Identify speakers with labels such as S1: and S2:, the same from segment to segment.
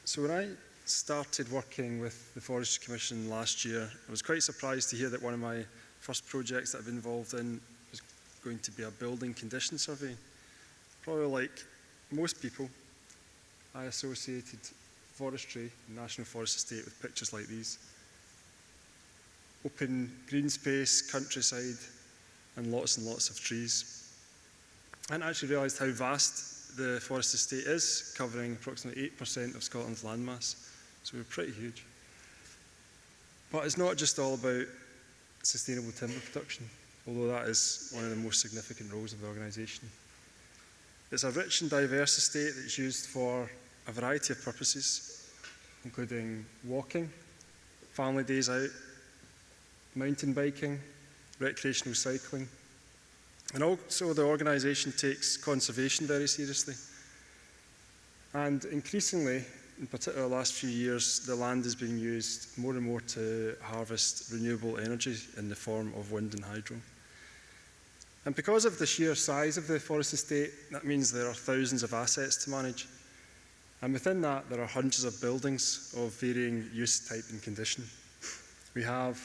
S1: So when I started working with the Forestry Commission last year, I was quite surprised to hear that one of my first projects that I've been involved in was going to be a building condition survey. Probably like most people, I associated forestry, National Forest estate, with pictures like these. Open green space, countryside, and lots of trees. I hadn't actually realised how vast the forest estate is, covering approximately 8% of Scotland's landmass, so we're pretty huge. But it's not just all about sustainable timber production, although that is one of the most significant roles of the organisation. It's a rich and diverse estate that's used for a variety of purposes, including walking, family days out, mountain biking, recreational cycling. And also the organisation takes conservation very seriously. And increasingly, in particular the last few years, the land is being used more and more to harvest renewable energy in the form of wind and hydro. And because of the sheer size of the forest estate, that means there are thousands of assets to manage. And within that, there are hundreds of buildings of varying use, type and condition. We have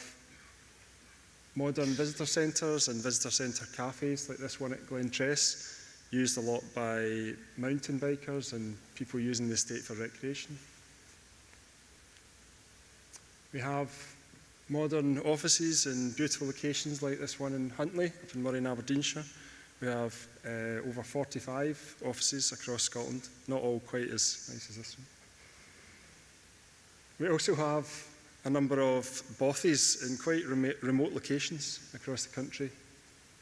S1: modern visitor centres and visitor centre cafes like this one at Glen Tress, used a lot by mountain bikers and people using the estate for recreation. We have modern offices in beautiful locations like this one in Huntly, up in Moray in Aberdeenshire. We have over 45 offices across Scotland, not all quite as nice as this one. We also have a number of bothies in quite remote locations across the country,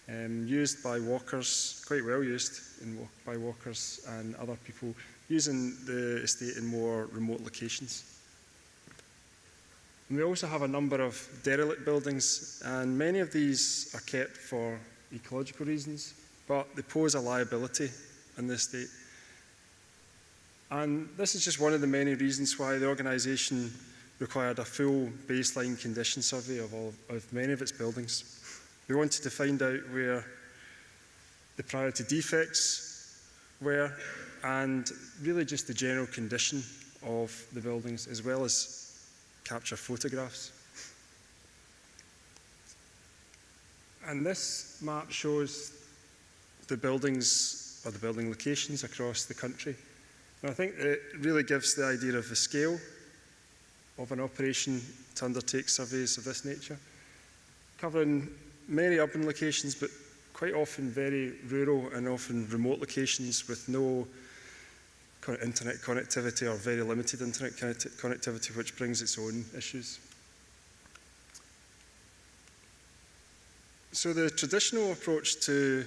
S1: used by walkers, quite well used by walkers and other people using the estate in more remote locations. And we also have a number of derelict buildings, and many of these are kept for ecological reasons, but they pose a liability in the estate. And this is just one of the many reasons why the organisation required a full baseline condition survey of many of its buildings. We wanted to find out where the priority defects were, and really just the general condition of the buildings, as well as capture photographs. And this map shows the buildings, or the building locations across the country. And I think it really gives the idea of the scale of an operation to undertake surveys of this nature, covering many urban locations, but quite often very rural and often remote locations with no internet connectivity or very limited internet connectivity, which brings its own issues. So the traditional approach to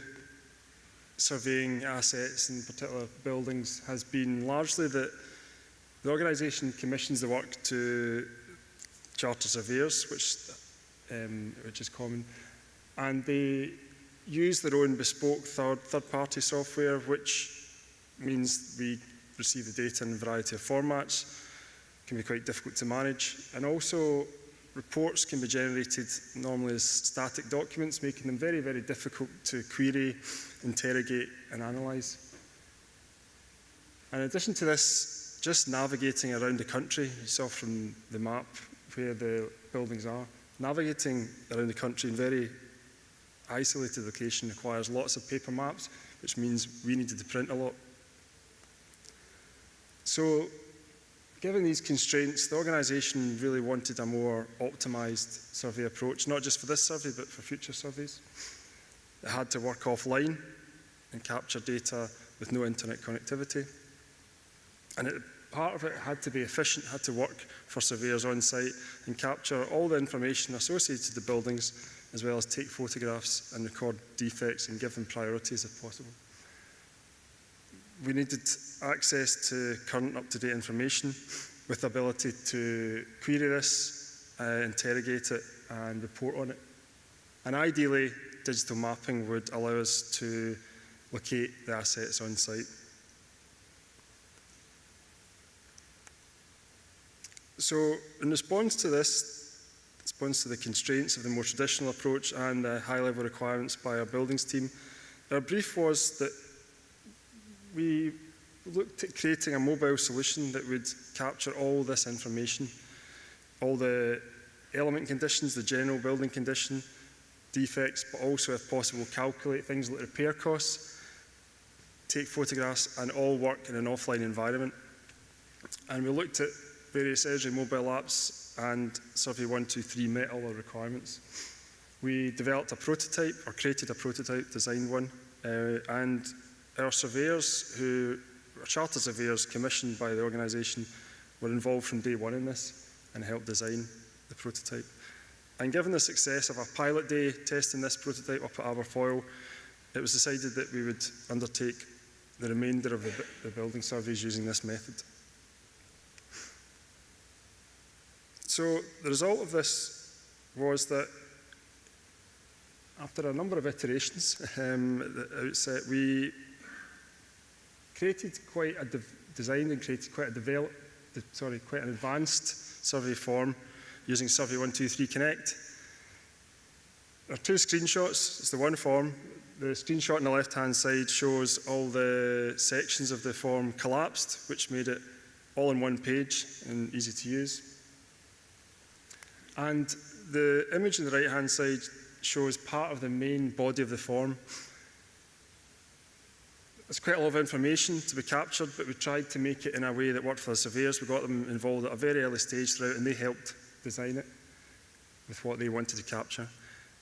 S1: surveying assets, in particular buildings, has been largely that the organisation commissions the work to charter surveyors, which is common, and they use their own bespoke third-party software, which means we receive the data in a variety of formats, can be quite difficult to manage, and also reports can be generated normally as static documents, making them very, very difficult to query, interrogate, and analyse. In addition to this, just navigating around the country, you saw from the map where the buildings are, navigating around the country in very isolated location requires lots of paper maps, which means we needed to print a lot. So, given these constraints, the organisation really wanted a more optimised survey approach, not just for this survey, but for future surveys. It had to work offline and capture data with no internet connectivity. And part of it had to be efficient, had to work for surveyors on site and capture all the information associated with the buildings, as well as take photographs and record defects and give them priorities if possible. We needed access to current up-to-date information with the ability to query this, interrogate it and report on it. And ideally, digital mapping would allow us to locate the assets on site. So in response to this, response to the constraints of the more traditional approach and the high-level requirements by our buildings team, our brief was that we looked at creating a mobile solution that would capture all this information, all the element conditions, the general building condition, defects, but also, if possible, calculate things like repair costs, take photographs, and all work in an offline environment. And we looked at various Esri mobile apps, and Survey 123 met all the requirements. We developed a prototype, or created a prototype, designed one, and our surveyors, who are chartered surveyors commissioned by the organisation, were involved from day one in this and helped design the prototype. And given the success of a pilot day testing this prototype up at Aberfoyle, it was decided that we would undertake the remainder of the building surveys using this method. So the result of this was that after a number of iterations at the outset, we created designed and created quite an advanced survey form using Survey 123 Connect. There are two screenshots. It's the one form. The screenshot on the left-hand side shows all the sections of the form collapsed, which made it all in one page and easy to use. And the image on the right-hand side shows part of the main body of the form. There's quite a lot of information to be captured, but we tried to make it in a way that worked for the surveyors. We got them involved at a very early stage throughout, and they helped design it with what they wanted to capture.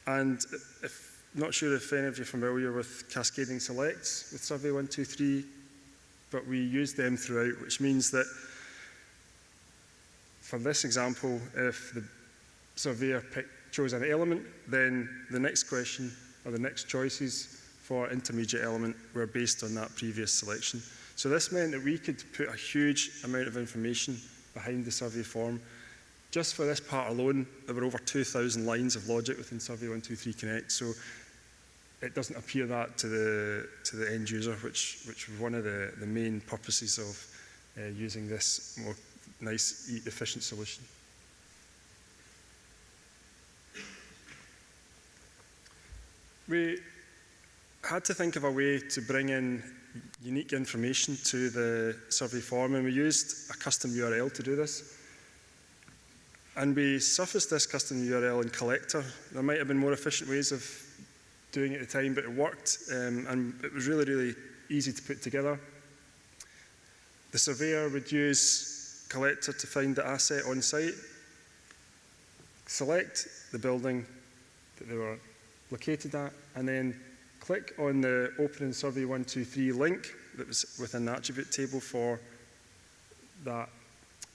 S1: And not sure if any of you are familiar with cascading selects with Survey 123, but we used them throughout, which means that for this example, if the surveyor chose an element, then the next question or the next choices for intermediate element were based on that previous selection. So this meant that we could put a huge amount of information behind the survey form. Just for this part alone, there were over 2,000 lines of logic within Survey 123 Connect, so it doesn't appear that to the end user, which was one of the main purposes of using this more nice, efficient solution. We had to think of a way to bring in unique information to the survey form, and we used a custom URL to do this. And we surfaced this custom URL in Collector. There might have been more efficient ways of doing it at the time, but it worked, and it was really, really easy to put together. The surveyor would use Collector to find the asset on site, select the building that they were located at, and then click on the Open in Survey 123 link that was within the attribute table for that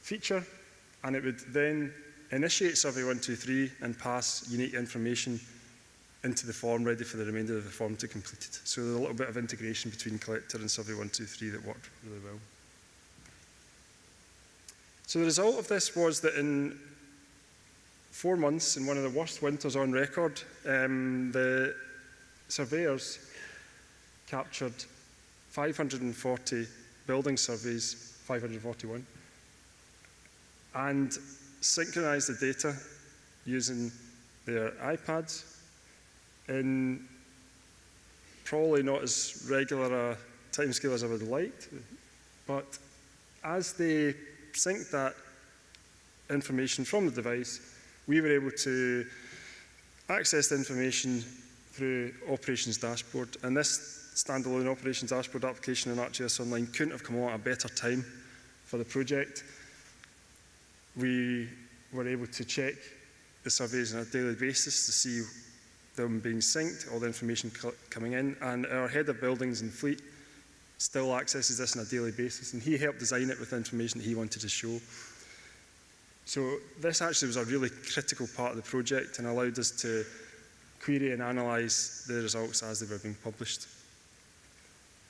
S1: feature, and it would then initiate Survey 123 and pass unique information into the form, ready for the remainder of the form to complete it. So there's a little bit of integration between Collector and Survey 123 that worked really well. So the result of this was that in 4 months, in one of the worst winters on record, the surveyors captured 540 building surveys, 541, and synchronized the data using their iPads in probably not as regular a timescale as I would have liked, but as they synced that information from the device, we were able to access the information through Operations Dashboard. And this standalone Operations Dashboard application in ArcGIS Online couldn't have come along at a better time for the project. We were able to check the surveys on a daily basis to see them being synced, all the information coming in, and our head of buildings and fleet still accesses this on a daily basis, and he helped design it with information that he wanted to show. So this actually was a really critical part of the project and allowed us to query and analyse the results as they were being published.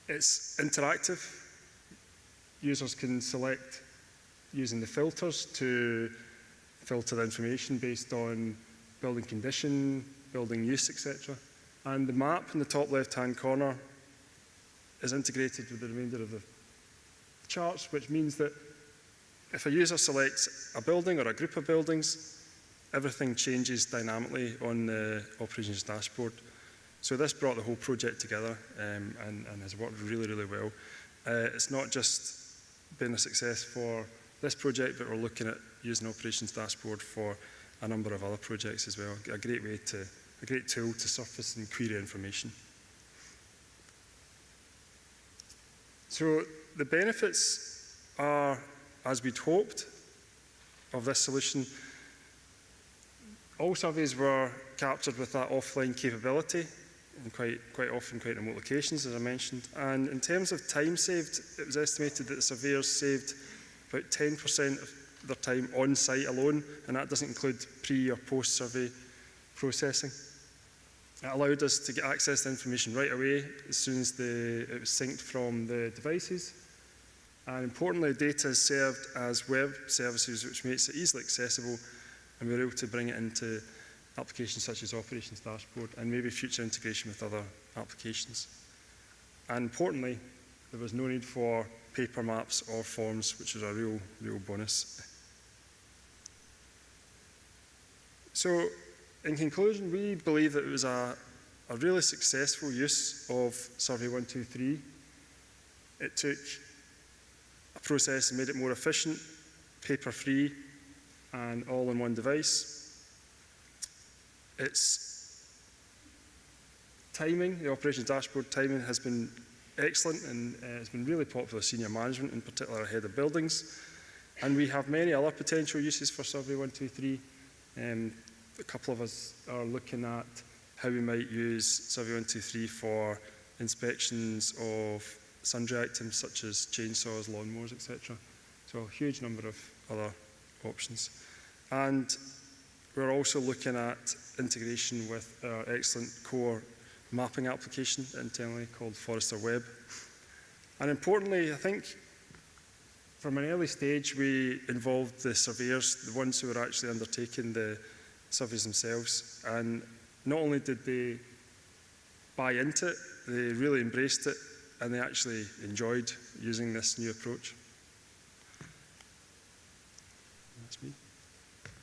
S1: It's interactive. Users can select using the filters to filter the information based on building condition, building use, etc. And the map in the top left-hand corner is integrated with the remainder of the charts, which means that if a user selects a building or a group of buildings, everything changes dynamically on the Operations Dashboard. So this brought the whole project together and has worked really, really well. It's not just been a success for this project, but we're looking at using Operations Dashboard for a number of other projects as well. A great tool to surface and query information. So the benefits are, as we'd hoped, of this solution. All surveys were captured with that offline capability, and quite often quite remote locations, as I mentioned. And in terms of time saved, it was estimated that the surveyors saved about 10% of their time on site alone, and that doesn't include pre or post survey processing. It allowed us to get access to information right away as soon as it was synced from the devices. And importantly, data is served as web services, which makes it easily accessible, and we're able to bring it into applications such as Operations Dashboard and maybe future integration with other applications. And importantly, there was no need for paper maps or forms, which is a real bonus. So, in conclusion, we believe that it was a really successful use of Survey 123. It took a process and made it more efficient, paper-free, and all in one device. Its timing, the Operations Dashboard timing, has been excellent, and it's been really popular with senior management, in particular head of buildings. And we have many other potential uses for Survey 123. A couple of us are looking at how we might use Survey 123 for inspections of sundry items such as chainsaws, lawnmowers, etc. So a huge number of other options. And we're also looking at integration with our excellent core mapping application internally called Forestry Web. And importantly, I think from an early stage, we involved the surveyors, the ones who were actually undertaking the surveys themselves. And not only did they buy into it, they really embraced it, and they actually enjoyed using this new approach. That's me.